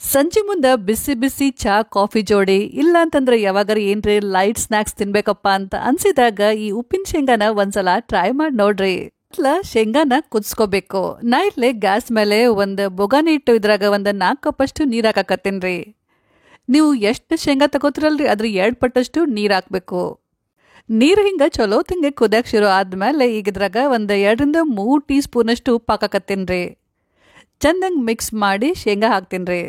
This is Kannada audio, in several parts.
ಸಂಜೆ ಮುಂದೆ ಬಿಸಿ ಬಿಸಿ ಚಾ ಕಾಫಿ ಜೋಡಿ ಇಲ್ಲ ಅಂತಂದ್ರೆ ಯಾವಾಗಾರ ಏನ್ರಿ ಲೈಟ್ ಸ್ನಾಕ್ಸ್ ತಿನ್ಬೇಕಪ್ಪ ಅಂತ ಅನ್ಸಿದಾಗ ಈ ಉಪ್ಪಿನ ಶೇಂಗಾನ ಒಂದ್ಸಲ ಟ್ರೈ ಮಾಡಿ ನೋಡ್ರಿ. ಶೇಂಗಾನ ಕುದಿಸ್ಕೋಬೇಕು. ನಾ ಇಲ್ಲೇ ಗ್ಯಾಸ್ ಮೇಲೆ ಒಂದು ಬೊಗಾನಿ ಇಟ್ಟು ಇದ್ರಾಗ ಒಂದು 4 ಕಪ್ಪಷ್ಟು ನೀರು ಹಾಕಕತ್ತೀನ್ರಿ. ನೀವು ಎಷ್ಟು ಶೇಂಗಾ ತಗೋತಿರಲ್ರಿ ಅದ್ರ 2 ಪಟ್ಟಷ್ಟು ನೀರು ಹಾಕ್ಬೇಕು. ನೀರು ಹಿಂಗ ಚಲೋ ತಿಂಗೆ ಕುದಿಯಕ್ಕೆ ಶುರು ಆದ್ಮೇಲೆ ಈಗ ಇದ್ರಾಗ ಒಂದು 2 ರಿಂದ 3 ಟೀ ಸ್ಪೂನಷ್ಟು ಉಪ್ಪು ಹಾಕಕತ್ತೀನ್ರಿ. ಚಂದಂಗೆ ಮಿಕ್ಸ್ ಮಾಡಿ ಶೇಂಗಾ ಹಾಕ್ತೀನ್ರಿ.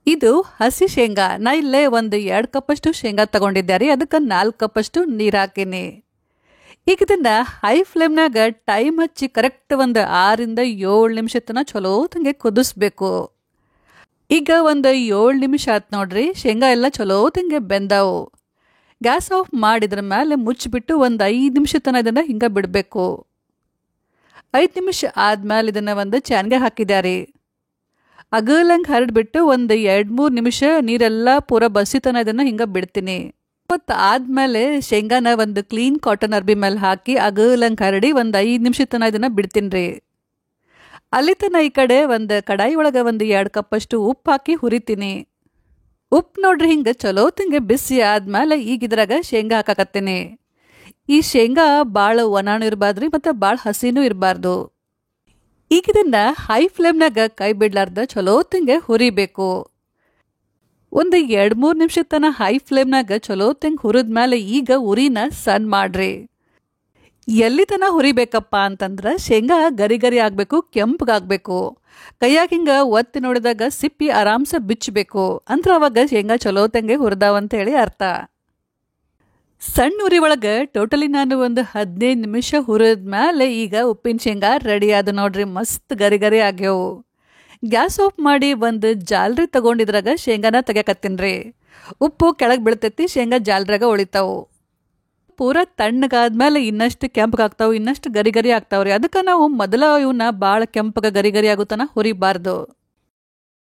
ಇದು ಹಸಿ ಶೇಂಗಾ. ನಾ ಇಲ್ಲೇ ಒಂದು 2 ಕಪ್ಪಷ್ಟು ಶೇಂಗಾ ತಗೊಂಡಿದ್ದೆ. ಅದಕ್ಕೆ 4 ಕಪ್ಪಷ್ಟು ನೀರು ಹಾಕೀನಿ. ಈಗ ಇದನ್ನ ಹೈ ಫ್ಲೇಮ್ನಾಗ ಟೈಮ್ ಹಚ್ಚಿ ಕರೆಕ್ಟ್ ಒಂದು 6 ರಿಂದ 7 ನಿಮಿಷ ತನಕ ಚಲೋ ತಂಗೆ ಕುದಿಸ್ಬೇಕು. ಈಗ ಒಂದು 7 ನಿಮಿಷ ಆತ್ ನೋಡ್ರಿ. ಶೇಂಗಾ ಎಲ್ಲ ಚಲೋ ತಂಗೆ ಬೆಂದಾವು. ಗ್ಯಾಸ್ ಆಫ್ ಮಾಡಿದ್ರ ಮೇಲೆ ಮುಚ್ಚಿಬಿಟ್ಟು ಒಂದು 5 ನಿಮಿಷ ತನಕ ಇದನ್ನ ಹಿಂಗ ಬಿಡಬೇಕು. 5 ನಿಮಿಷ ಆದ್ಮೇಲೆ ಇದನ್ನ ಒಂದು ಚಾನ್ಗೆ ಹಾಕಿದ್ಯಾರಿ. ಅಗಲಂಗೆ ಹರಡ್ಬಿಟ್ಟು ಒಂದು 2-3 ನಿಮಿಷ ನೀರೆಲ್ಲ ಪೂರ ಬಸಿತನ ಇದನ್ನ ಹಿಂಗ ಬಿಡ್ತೀನಿ. ಮತ್ತು ಆದ್ಮೇಲೆ ಶೇಂಗಾನ ಒಂದು ಕ್ಲೀನ್ ಕಾಟನ್ ಅರ್ಬಿ ಮೇಲೆ ಹಾಕಿ ಅಗಲಂಗೆ ಹರಡಿ ಒಂದು 5 ನಿಮಿಷ ತನಕ ಇದನ್ನ ಬಿಡ್ತೀನಿ. ಅಲ್ಲಿ ತನ ಈ ಕಡೆ ಒಂದು ಕಡಾಯಿ ಒಳಗೆ ಒಂದು 2 ಕಪ್ಪಷ್ಟು ಉಪ್ಪು ಹಾಕಿ ಹುರಿತೀನಿ. ಉಪ್ಪು ನೋಡ್ರಿ ಹಿಂಗೆ ಚಲೋ ತಿಂಗೆ ಬಿಸಿ ಆದ್ಮೇಲೆ ಈಗ ಇದ್ರಾಗ ಶೇಂಗಾ ಹಾಕಾಕತ್ತೀನಿ. ಈ ಶೇಂಗಾ ಭಾಳ ಒಣಾಣು ಇರಬಾರ್ದ್ರಿ ಮತ್ತು ಭಾಳ ಹಸಿನೂ ಇರಬಾರ್ದು. ಈಗ ಇದನ್ನ ಹೈ ಫ್ಲೇಮ್ನಾಗ ಕೈ ಬಿಡ್ಲಾರ್ದ ಚಲೋ ತಿಂಗೆ ಹುರಿಬೇಕು. ಒಂದು 2-3 ನಿಮಿಷ ತನ ಹೈ ಫ್ಲೇಮ್ನಾಗ ಚಲೋ ತಿಂಗೆ ಹುರಿದ್ಮೇಲೆ ಈಗ ಉರಿನ ಸಣ್ಣ ಮಾಡ್ರಿ. ಎಲ್ಲಿ ತನ ಹುರಿಬೇಕಪ್ಪ ಅಂತಂದ್ರೆ ಶೇಂಗಾ ಗರಿ ಗರಿ ಆಗಬೇಕು, ಕೆಂಪಗಾಗಬೇಕು. ಕೈಯಾಗ ಹಿಂಗೆ ಒತ್ತಿ ನೋಡಿದಾಗ ಸಿಪ್ಪಿ ಆರಾಮ್ಸೆ ಬಿಚ್ಚಬೇಕು. ಅಂದ್ರೆ ಅವಾಗ ಶೇಂಗಾ ಚಲೋ ತಂಗೆ ಹುರಿದಾವಂತೇಳಿ ಅರ್ಥ. ಸಣ್ಣ ಉರಿ ಒಳಗೆ ಟೋಟಲಿ ನಾನು ಒಂದು 15 ನಿಮಿಷ ಹುರಿದ್ಮೇಲೆ ಈಗ ಉಪ್ಪಿನ ಶೇಂಗಾ ರೆಡಿ ಆದ ನೋಡ್ರಿ. ಮಸ್ತ್ ಗರಿ ಗರಿ ಆಗ್ಯವು. ಗ್ಯಾಸ್ ಆಫ್ ಮಾಡಿ ಒಂದು ಜಾಲ್ರಿ ತಗೊಂಡಿದ್ರಾಗ ಶೇಂಗಾನ ತೆಗ್ಯಾಕತ್ತೀನ್ರಿ. ಉಪ್ಪು ಕೆಳಗೆ ಬೀಳ್ತೈತಿ, ಶೇಂಗಾ ಜಾಲ್ರಾಗ ಉಳಿತಾವು. ಪೂರ ತಣ್ಣಗಾದ್ಮೇಲೆ ಇನ್ನಷ್ಟು ಕೆಂಪಗಾಗ್ತಾವೆ, ಇನ್ನಷ್ಟು ಗರಿ ಗರಿ ಆಗ್ತಾವ್ರಿ. ಅದಕ್ಕೆ ನಾವು ಮೊದಲ ಇವನ್ನ ಭಾಳ ಕೆಂಪಗ ಗರಿ ಗರಿ ಆಗುತ್ತಾನ ಹುರಿಬಾರ್ದು.